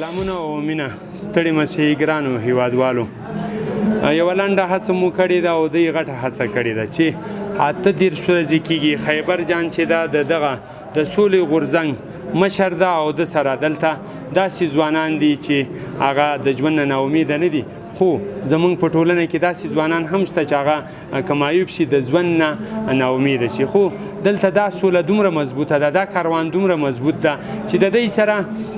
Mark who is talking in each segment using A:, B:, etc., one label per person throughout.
A: سلامونه او مینه ستړي مسئ ګرانو هیوادوالو یوه لنډه هڅه مو کړې ده او دوی غټه هڅه کړې ده چې 8 ورځې کېږي خیبر جان چې دا د سولې غورځنګ مشر ده او د سره دلته داسې ځوانان دي چې هغه د ژوند نه ناامیده نه دي خو زمونږ په ټولنه کې داسې ځوانان هم شته چې هغه که معیوب شي د ژوند نه ناامیده شي خو دلته دا سوله دومره مضبوطه ده دا کاروان دومره مضبوط ده چې د دوی سره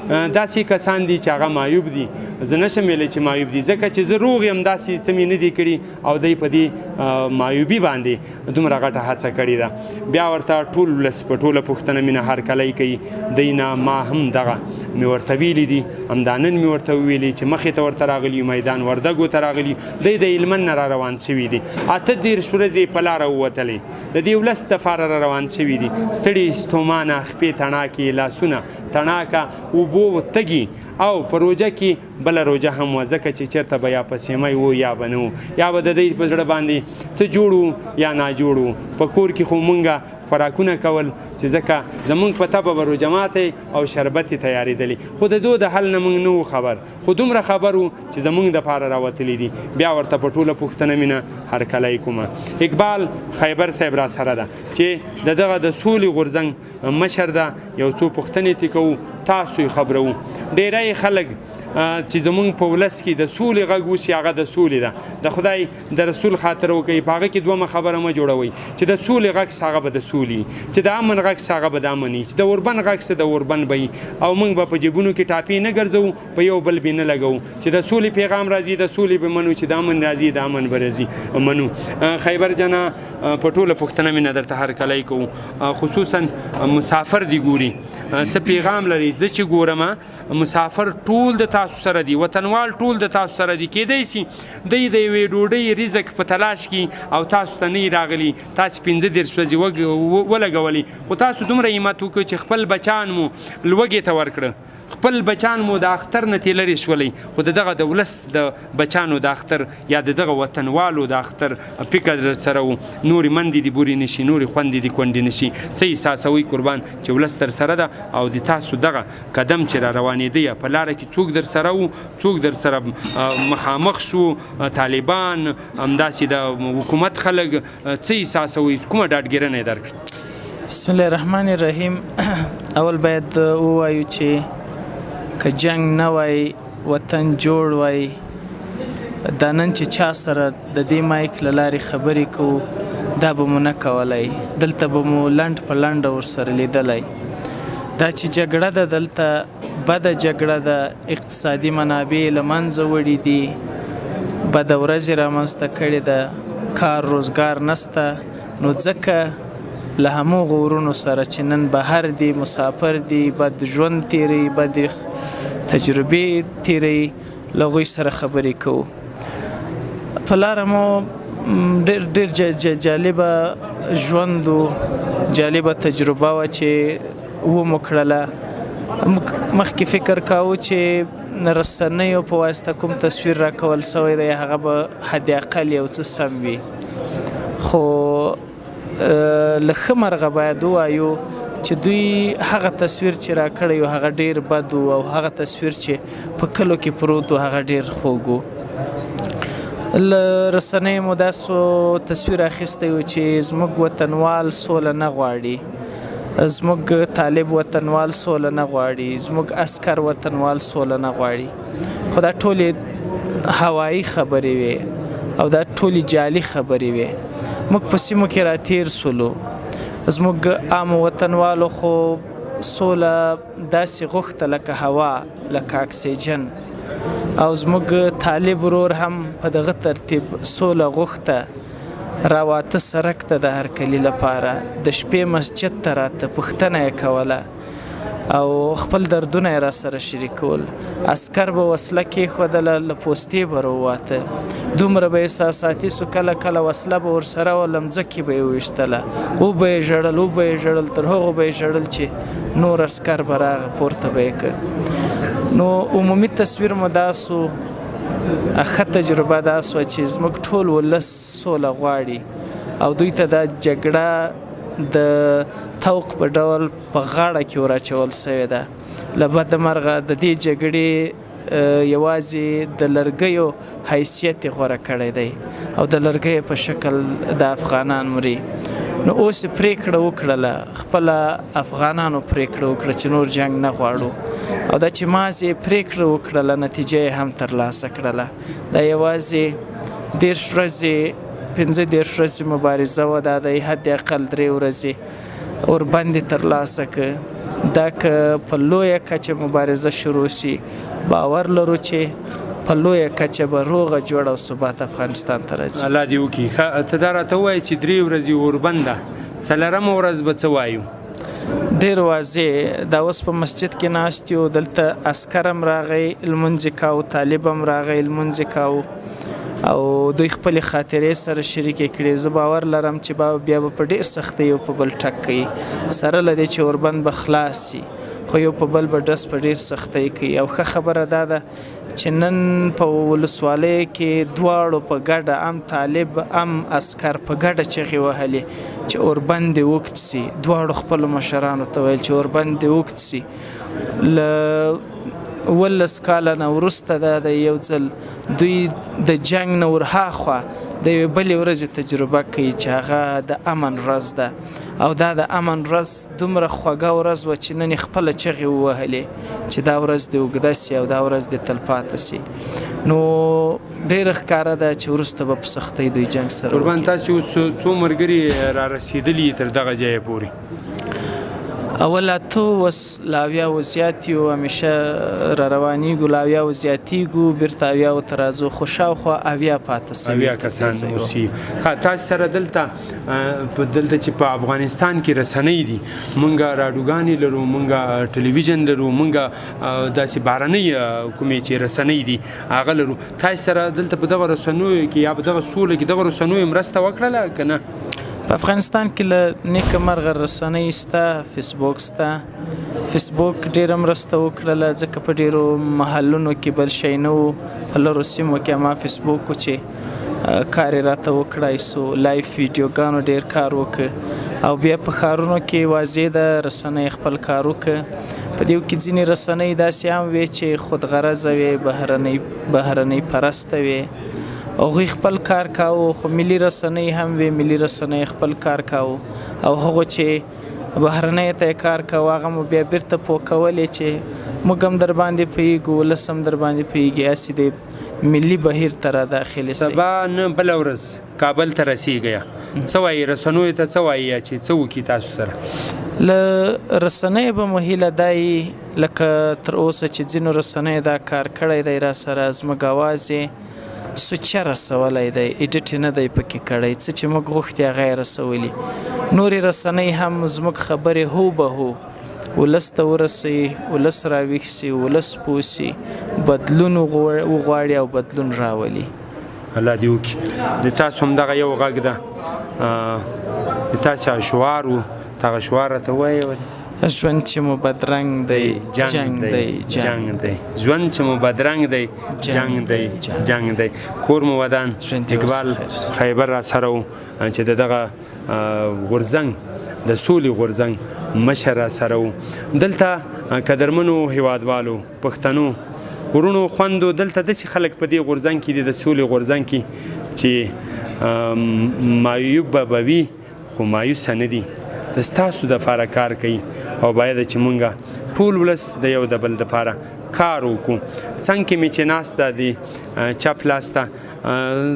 A: داسې کسان دي چې هغه معیوب دي زه نشم ویلی چې معیوب دي ځکه چې زه روغ یم داسې څه مې نه دي کړي او دوی په دې معیوبي باندې دومره غټه هڅه کړې ده بیا ورته ټول ولس په ټوله پوښتنه مینه هرکلی کوي دوی نه ما هم دغه مې ورته ویلي دي همدا نن مې ورته وویلي چې مخې ته ورته راغلي میدان وردګو ته راغلي دوی د هلمند نه را روان شوي دي 8 ورځې په لاره ووتلی د دې ولس دپاره را روان شوي دي ستړي ستومانه خپې تڼاکې لاسونه تڼاکه اوبو تږي او په روژه کې بله روژه هم وه ځکه چې چېرته به یا په سیمی و یا به نه و یا به د دوی په زړه باندې څه جوړ و یا ناجوړ و په کور کې خو مونږه خوراکونه کول چې ځکه زمونږ په طبع به روژه ماتی او شربت یې تیارېدلی خو د دو د حل نه مونږ نه و خبر خو دومره خبر و چې زمونږ دپاره راوتلی دي بیا ورته په ټوله پوښتنه مینه هرکلی کومه اقبال خیبر صاحب را سره ده چې دغه د سولې غورځنګ مشر ده یو څو پوښتنې ترې کوو تاسو یې خبرو ډیری خلک چې زمونږ په ولس کې د سولې غږ وشي هغه د سولې ده د خدای د رسول خاطر وکوي په هغه کې دومره خبره مه جوړوئ چې د سولې غږ څه هغه به د سولې چې د امن غږ څه هغه به د امن وي چې د اوربن غږ څه د اوربن به وي او موږ به په جیبونو کې ټاپې نه ګرځوو په یو بل بې نه لګوو چې د سولې پیغام راځي د سولې به منو چې د امن راځي د امن به راځي منو خیبر جانه په ټوله پوښتنه مې نه درته هرکلی کوو خصوصا مسافر دی ګوري څه پیغام لري زه چې ګورم مسافر ټول د تاسو سره دي وطنوال ټول د تاسو سره دي کیدای شي دوی د یوې ډوډۍ رزق په تلاش کې او تاسو ته نه راغلي تاسو 15 ورځې ولګولي خو تاسو دومره همت وکړئ چې خپل بچان مو لوږې ته ورکړه خپل بچان مو د اختر نه تې لرې شولی خو دغه د ولس د بچانو د اختر یا دغه وطنوالو د اختر فکر سره و نورې مندې دې بورې نشي نورې خوندې دې کونډې نشي څه احساسوئ قربان چې ولس در سره ده او د تاسو دغه قدم چې را روانېده په لاره کې څوک در سره و څوک در سره مخامخ شو طالبان همداسې د حکومت خلک څه احساسوئ کومه ډاډګیرنه یې درکړه
B: بسم الله الرحمن الرحیم اول باید ووایو چې که جنگ نه وای وطن جوړ وای دا نن چې چا سره د دې مایک له لارې خبرې کوو دا به مو نه کولی دلته به مو لنډ په لنډه ورسره لیدلی دا چې جګړه ده دلته بده جګړه ده اقتصادي منابع له منځه وړي دي بده ورځې رامنځته کړې ده کار روزګار نسته نو ځکه له هماغو ورونو سره چې نن بهر دي مسافر دي بد ژوند تیری بد تجربې تیری له هغوی سره خبرې کوو په لاره مو ډېر جالبه ژوند و جالبه تجربه وه چې ومو کړله مخکې فکر کاوه چې رسنیو په واسطه کوم تصویر راکول سوی دی هغه به حد اقل یو څه سم وي خو له ښه مرغه باید ووایو چې دوی هغه تصویر چې راکړی و هغه ډېر بد و او هغه تصویر چې په کلو کې پروت و هغه ډېر خوږ و له رسنیو مو داسې تصویر اخیستی و چې زموږ وطنوال سوله نه غواړي زموږ طالب وطنوال سوله نه غواړي زموږ عسکر وطنوال سوله نه غواړي خو دا ټولې هوایي خبرې وې او دا ټولې جعلي خبرې وې موږ په سیمو کې راتیر سولو زموږ عام وطنوالو خو سوله داسې غوښته لکه هوا لکه اکسیجن او زموږ طالب ورور هم په دغه ترتیب سوله غوښته راواته سرک ته د هرکلي لپاره د شپې مسجد ته راته پوښتنه یې کوله او خپل دردونه یې را سره شریکول عسکر به وسله کېښودله له پوستې به راوواته دومره به احساساتي سو کله کله وسله به ورسره وه لمځکې به یې وویشتله وبه یې ژړل تر هغو به یې ژړل چې نور عسکر به راغه پورته به یې کړ نو عمومي تصویر مو دا سو ښه تجربه دا سوه چې زموږ ټول ولس سوله غواړي او دوی ته دا جګړه د توق په ډول په غاړه کې وراچول سوې ده له بده مرغه د دې جګړې یوازې د لرګیو حیثیت یې غوره کړی دی او د لرګیو په شکل د افغانان مري. نو اوس پریکړه وکړله، خپله افغانانو پریکړه وکړه چې نور جنگ نه غواړو، او دا چې مازې پریکړه وکړله نتیجه یې هم ترلاسه کړله. دا یوازې 10 ورځې 15 ورځې مبارزه وه، دا د حد اقل 3 ورځې اوربند ترلاسه کړ. دا که په لویه کچه مبارزه شروع شي، باور لرو چې په لویه کچه به روغه جوړه او ثبات افغانستان ته راځي.
A: الله دې وکړي. ته دا راته ووایه چې 3 ورځې اوربند ده، 4مه ورځ به څه وایو؟
B: ډېر واضح دا اوس په مسجد کې ناست یو، دلته عسکر هم راغی لمونځ یې کاوه، طالب هم راغی لمونځ یې کاوه او دوی خپلې خاطرې سره شریکې کړې. زه باور لرم چې بیا به په ډېر سختۍ یو په بل ټک کوي، سره له دې چې اوربند به خلاص شي، خو یو په بل به ډس په ډېر سختۍ کوي. او ښه خبره دا ده چې نن په ولسوالۍ کې دواړو په ګډه، هم طالب هم عسکر په ګډه چغې وهلې چې اوربند دې وکت سي. دواړو خپلو مشرانو ته ویل چې اوربند دې وکت سي. له 18 کاله نه وروسته دا د یو ځل دوی د جنګ نه ورهاخوا د یوې بلې ورځې تجربه کوي چې هغه د امن ورځ ده، او دا د امن ورځ دومره خوږه ورځ وه چې نن یې خپله چغې ووهلې چې دا ورځ دې اوږده سي او دا ورځ دې تلپاته سي. نو ډېره ښکاره ده چې وروسته به په سختۍ دوی جنګ سره وکړي.
A: قربان، تاسې اوس څو ملګري را رسېدلي تر دغه ځایه پورې؟
B: اول اته وس لاویا و زیاتیو، همیشه را روانیږو لاویا و زیاتیږو، بیرته اویاو ته راځو، خو شاوخوا اویا پاته سوي،
A: اویا کسان اوسي. تاسو سره دلته چې په افغانستان کې رسنۍ دي، مونږ راډیوګانې لرو، مونږ ټلویزیون لرو، مونږ داسې بهرنۍ کومې چې رسنۍ دي هغه لرو. تاسو سره دلته په دغه رسنیو کې یا په دغه سوله کې دغه رسنیو مرسته وکړله که نه؟
B: په افغانستان کې له نیکه مرغه رسنۍ شته، فیسبوک شته. فیسبوک ډېره مرسته وکړله ځکه په ډېرو محلونو کې بل شی نه و، په لرو سیمو کې ما فیسبوک و چې کار یې راته وکړای سو، لایف ویډیوګانو ډېر کار وکړ. او بیا په ښارونو کې واضح ده رسنۍ خپل کار وکړ. په دې کې ځینې رسنۍ داسې هم وې چې خودغرضه وې، بهرنۍ پرسته وې، هغوی خپل کار کاوه. خو ملي رسنۍ هم وې، ملي رسنۍ خپل کار کاوه، او هغو چې بهرنۍ ته کار کاوه هغه مو بیا بیرته پوه کولې چې موږ هم در باندې پوهېږو، ولس هم در باندې پوهېږي، هسې د ملي بهیر ته را داخلې سي.
A: سبا نه بله ورځ کابل ته رسېږئ، څه وایي رسنیو ته، څه وایي چې څه وکړي تاسو سره؟
B: له رسنیو به مو هیله دا وي لکه تر اوسه چې ځینو رسنیو دا کار کړی دی را سره، زموږ اواز یې سوچه رسولی دی، ایډیټ نه دی پکې کړی، څه چې موږ غوښتي هغه یې رسولي. نورې رسنۍ هم زموږ خبرې هو به هو ولس ته ورسوي، ولس راویښ سي، ولس پوه سي، بدلون وغواړي او بدلون راولي.
A: الله دې وکړي. د تاسو هم دغه یو غږ ده، د تاسو شعار و، دغه شعار راته ووایه.
B: ژوند چې مو بدرنګ دی جنگ دی جنگ دی،
A: ژوند چې مو بدرنګ دی جنگ دی جنگ دی. کور مو ودان اقبال خیبر را سره و چې دغه غورځنګ د سولې غورځنګ مشر را سره و. دلته قدرمنو هیوادوالو، پښتنو ورونو، خوندو، دلته داسې خلک په دې غورځنګ کې دي، د سولې غورځنګ کې چې معیوب به وي خو مایوسه نه دي، د ستاسو دپاره کار کوي. او باید چې مونږ ټول ولس د یو د بل دپاره کار وکړو. څنګ کې مې چې ناست ده د چپ لاس ته،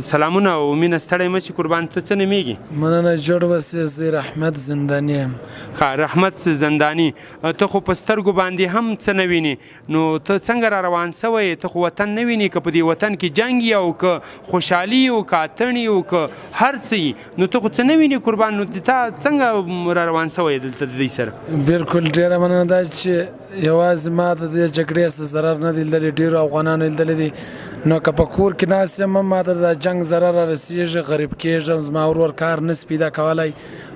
A: سلامونه او مینه، ستړی مه شي قربان. ته څه نومېږي؟
C: مننه جوړ اوسې، زه رحمت زنداني یم.
A: ښه رحمت زنداني، ته خو په سترګو باندې هم څه نه وینې، نو ته څنګه را روان سوی؟ ته خو وطن نه وینې، که په دې وطن کې جنګ یې او که خوشحالي او که اتڼ او که هر څه یي، نو ته خو څه نه وینې قربان. نو تا څنګه را روان سوی دلته د دوی سره؟
C: بالکل ډېره مننه دا چې یوازې ما ته د جګړې څه ضرر نه دی لیدلی، ډېرو افغانانو لیدلی دی. نو که په کور کې ناست یم ما ته د جنګ ضرر را رسېږي، غریب کېږم، زما ورور کار نس پیدا کولی،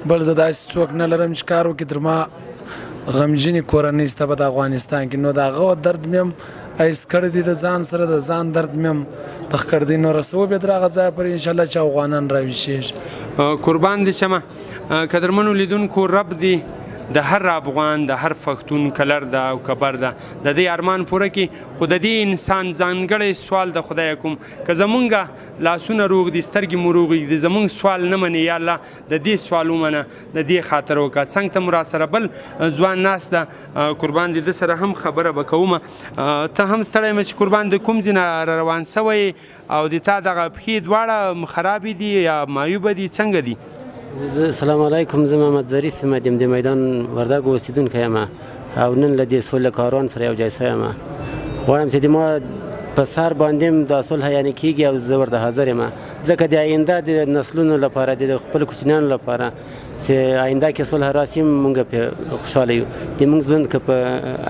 C: بل زه داسې څوک نه لرم چې کار وکړي تر ما غمجنې کورنۍ شته په د افغانستان کې. نو د هغه درد مې هم ایس کړی دی د ځان سره، د ځان درد مې هم تخ کړی دی. نو رسو بیا تر هغه ځایه پورې انشاءالله چې افغانان راویښېږي.
A: قربان دې شمه. قدرمنو لیدونکو، رب دې د هر افغان د هر پښتون کلر ده او کبر ده د دې ارمان پوره کړي. خو د دې انسان ځانګړی سوال د خدای کوم که زمونږ لاسونه روغ دي سترګې مو روغې دي زمونږ سوال نه منې یا الله د دې سوال ومنه د دې خاطر وکړه. څنګ ته مو راسره بل ځوان ناست ده قربان دې ده سره هم خبره به کومه. ته هم ستړی مه چې قربان د کوم ځای نه روان سوی او د تا دغه پښې دواړه خرابې دي یا معیوبه دي څنګه دي؟
D: السلام علیکم. زه محمد ظریف یم د میدان وردګ اوسیدونکی یم او نن له دې سوله کاروان سره یو ځای سوی یم. غواړم چې د ما په سر باندې دا صلح یعنې کېږي او زه ورته حاضر یم ځکه د آینده د نسلونو لپاره د خپلو کوچنیانو لپاره چې آینده کې صلح راسي موږ پرې خوشحاله یو. د موږ ژوند که په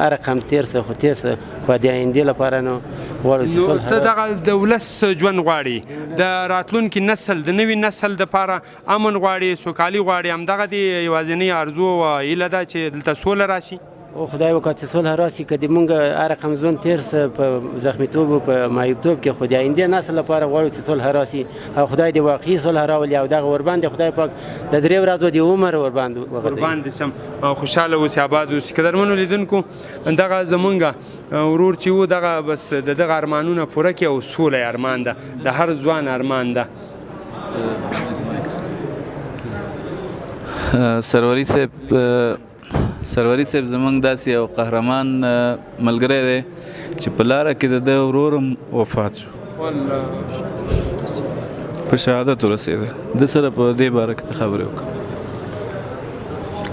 D: هر رقم تېر څه خو تېر څه خو د آیندې لپاره نو غواړو چې صلح
A: ته دغه د ولس ژوند غواړي د راتلونکي نسل د نوي نسل دپاره امن غواړي سوکالي غواړي همدغه د یوازینۍ ارزو او هیله ده چې دلته سوله راشي.
D: او خدای وکړه چې صلح راسي که د موږ هر رقم ژوند تېر څه په زخمیتوب او په معیوبتوب کې خو د آینده نسل لپاره غواړو چې صلح راسي او خدای دې واقعي صلح راولي او دغه ورباندې خدای پاک د 3 ورځو د عمر ورباندې وغځوي.
A: قربان دې سم خوشحاله اوسې آباد اوسې. قدرمنو لیدونکو دغه زمونږ ورور چې و دغه بس د دغه ارمانونه پوره کړي او سوله یې ارمان ده د هر ځوان ارمان ده.
E: سروری صاحب زمونږ داسې یو قهرمان ملګری دی چې په لاره کې د ده ورور هم وفات شو په شهادت ورسېده. ده سره په دې باره کې ته خبرې وکړه.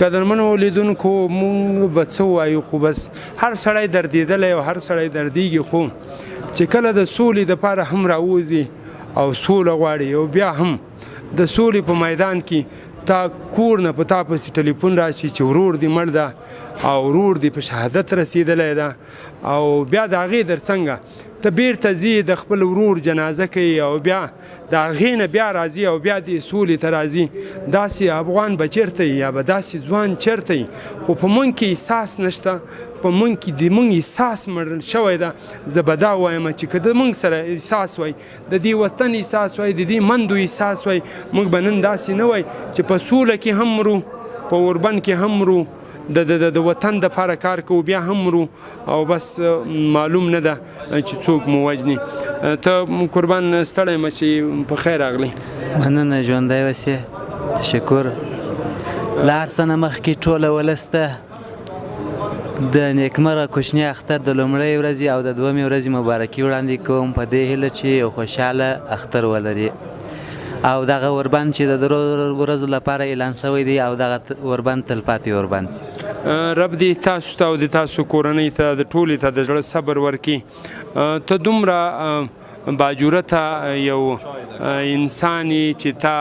A: قدرمنو لیدونکو مونږ به څه ووایو خو بس هر سړی دردېدلی او هر سړی دردېږي خو چې کله د سولې دپاره هم راوځي او سوله غواړي او بیا هم د سولې په میدان کې تا کور نه په تا پسې ټلیفون راشي چې ورور دې مړ ده او ورور دې په شهادت رسېدلی ده او بیا د هغې در څنګه ته بیرته ځي د خپل ورور جنازه کوي او بیا د هغې نه بیا راځي او بیا دې سولې ته راځي. داسې افغان به چېرته یا به داسې ځوان چېرته خو په موږ کې احساس نشته په موږ کې د موږ احساس مړ شوی ده. زه به دا وایم چې که د موږ سره احساس وای د دې وطن احساس وای د دې مندو احساس وای موږ به نن داسې نه وای چې په سوله کې هم مرو په اوربند کې هم مرو د وطن دپاره کار کوو بیا هم مرو او بس معلوم نه ده چې څوک مو وژني. ته قربان ستړی مه چې په خیر راغلی.
F: مننه ژوندی اوسې تشکر. له هر څه نه مخکې ټوله ولس ته د نیکمرغه کوچني اختر د لومړۍ ورځې او د دومې ورځې مبارکي وړاندې کوم په دې هیله چې یو خوشحاله اختر ولري او دغه وربند چې د 3 ورځو لپاره اعلان شوی دی او دغه وربند تلپاتې وربند شي.
A: رب دې تاسو ته او د تاسو کورنۍ ته د ټولې ته د زړه صبر ورکړي. ته دومره باجورته یو انسان چې تا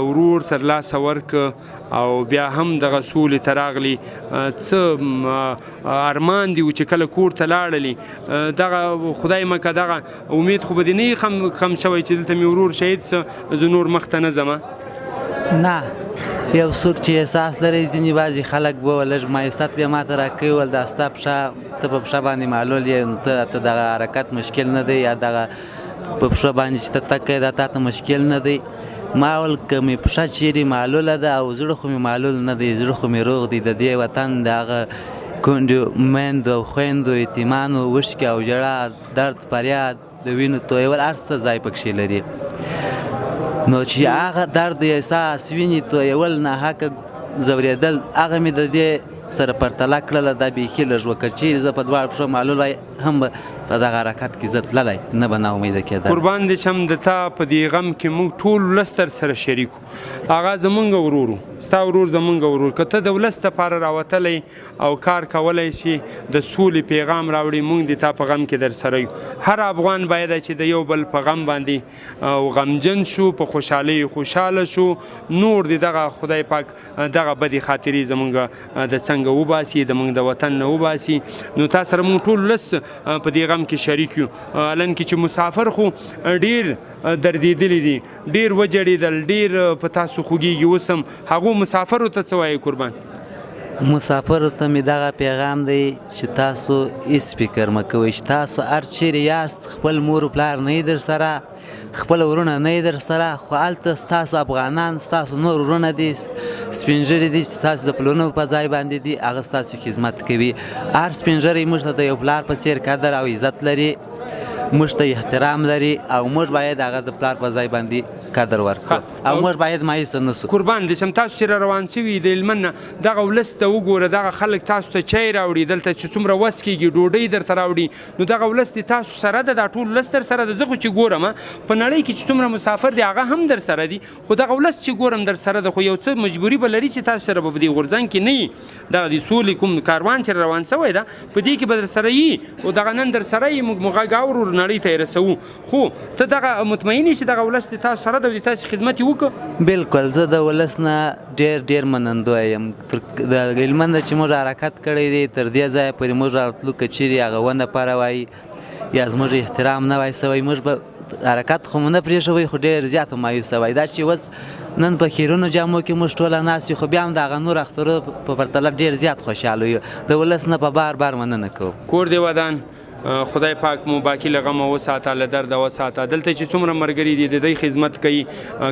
A: ورور ترلاسه ورکړه او بیا هم دغه سولې ته راغلي څه ارمان دي چې کله کور ته لاړلي دغه خدای مکه دغه امید خو به دې نه کم شوی چې دلته مې ورور شهید څه زه نور مخته نه ځمه؟
F: نه یو څوک چې احساس لري ځینې بعضې خلک به لږ مایوست بیا ماته راکوي ول دا ستا پښه ته په پښه باندې معلول یې نو ته دغه حرکت مشکل نه دی یا دغه په پښه باندې چې ته تګ کوې دا تا ته مشکل نه دی. ما ول که مې پښه چیرې معلوله ده او زړه خو مې معلول نه دی زړه خو مې روغ دی د دې وطن د هغه کونډو میندو او خویندو یتیمانو اوښکې او ژړا درد فریاد د وینو تویول هر څه ځای پکښې لري نو چې هغه درد احساس ویني تویول ناحقه ځورېدل هغه مې د دې سره پرتله کړله دا بیخي لږ وکړ چې زه په دواړو پښو معلول وای هم به په دغه حرکت کې زه تللی نه به ناامیده کېدل.
A: قربان دې شم د تا په دې غم کې موږ ټول ولس در سره شریک وو. هغه زمونږ ورور و ستا ورور زمونږ ورور که ته د ولس دپاره راوتلی او کار کولی شي د سولې پیغام راوړي موږ د تا په غم کې در سره یو. هر افغان باید چې د یو بل په غم باندې او غمجن شو په خوشحالۍ خوشحاله شو نور د دغه خدای پاک دغه بدې خاطرې زمونږ د څنګه وباسي زمونږ د وطن نه وباسي. نو تا سره موږ ټول ولس په دې غم کې شریک یو. الان کې چې مسافر خو ډیر دردېدلی دي ډیر وجړېدل ډیر په تاسو خوږېږي اوس هم هغو مسافرو ته څه وایي قربان؟
F: مسافرو ته مې دغه پیغام دی چې تاسو هېڅ فکر مه کوئ چې تاسو هر چیرې یاست خپل مور و پلار نه در سره خپل ورونه نه در سره، خو هلته ستاسو افغانان، ستاسو نور ورونه دي، سپین ږیري دي چې تاسو د پلونو په ځای باندې دي، هغه ستاسو خدمت کوي. هر سپین ږیری موږ ته د یو پلار په څېر قدر او عزت لري، موږ ته احترام لري او موږ باید هغه د پلار په ځای باندې قدر ورکړو او موږ باید مایوسه نه سو.
A: قربان دې شم، تاسو چې روان شوي د هلمند نه دغه ولس ته وګوره، دغه خلک تاسو ته چای راوړي، دلته چې څومره وس کېږي ډوډۍ درته راوړي، نو دغه ولس دې تاسو سره ده، دا ټول ولس در سره ده. زه خو چې ګورم په نړۍ کې چې څومره مسافر دي هغه هم در سره دي، خو دغه ولس چې ګورم در سره ده، خو یو څه مجبوري به لري چې تاسو سره به په دې غورځنګ کې نه وي. دغه د سولې کوم کاروان چې روان شوی ده په دې کې به در سره یي او دغه نن در سره یي، موږ غږ اورو نړۍ ته یې رسوو. خو ته دغه مطمئن یې چې دغه ولس د تاسو سره ده او د تاسو خدمت یې وکړو؟
F: بالکل، زه د ولس نه ډېر منندوی یم. د هلمند چې موږ حرکت کړی دی تر دې ځایه پورې موږ راتلو که چیرې هغه ونه پاره وای یا زموږ احترام نه وای سوی، موږ به حرکت خو مو نه پرېښوی، خو ډېر زیات مایوسه وای. دا چې اوس نن په خیرونو جامو کې موږ ټوله ناست یو، خو بیا هم د هغه نور اخترو په پرتله ډېر زیات خوشحاله یو. د ولس نه په بار مننه کوو.
A: کور دې ودان، خدای پاک مو باقي له غمه وساته، له درده وساته. دلته چې څومره ملګري دي د دوی خدمت کوي،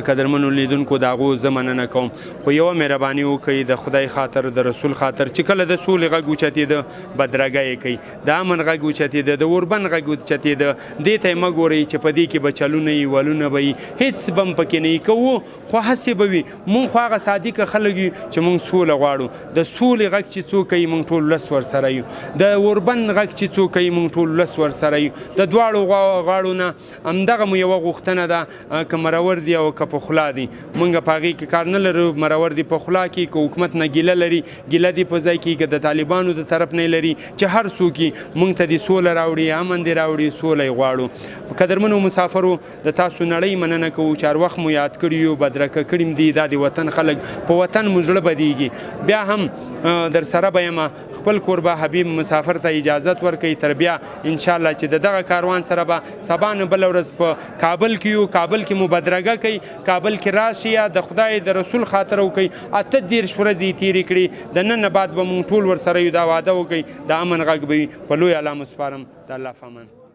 A: قدرمنو لیدونکو د هغو زه مننه کوم، خو یوه مهرباني وکړئ د خدای خاطر، د رسول خاطر، چې کله د سولې غږ اوچتېده بدرګه یې کوي، د امن غږ اوچتېده، د اوربند غږ اوچتېده، دې ته یې مه ګورئ چې په دې کې به چلونه وي، ولونه به وي، هېڅ به هم پکې نه وي. که وو خو هسې به وي. مونږ خو هغه صادقه خلک یو چې مونږ سوله غواړو. د سولې غږ چې څوک کوي مونږ ټول ولس ورسره یو، د اوربند غږ چې څوک کوي مونږ ټول ولس ورسره یو. د دواړو غاړو نه همدغه مو یوه غوښتنه ده، که مرور دي او که په خوله دي، مونږ په هغې کې کار نه لرو. مرور دي په خوله کې، که حکومت نه ګیله لري، ګیله دي په ځای کې، که د طالبانو د طرف نه لري، چې هر څوک مونږ ته دې سوله راوړي، امن دې راوړي، سوله یې غواړو. قدرمنو مسافرو، د تاسو نړۍ مننه کوو چې هر وخت مو یاد کړي یو، بدرګه کړي م دي، دا د وطن خلک، په وطن مو زړه بدېږي. بیا هم در سره به یم، خپل کوربه حبیب مسافر ته اجازت ورکوي. تر بیا انشاءالله چې دغه کاروان سره به سبا نه بله ورځ په کابل کې یو، کابل کې مو بدرګه کوي، کابل کې راشي، یا د خدای د رسول خاطر وکړي. 38 ورځې تېرې کړي، د نن نه بعد به مونږ ټول ورسره یو، دا وعده وکړئ، د امن غږ به وي. په لوی الله مو سپارم، د الله په امان.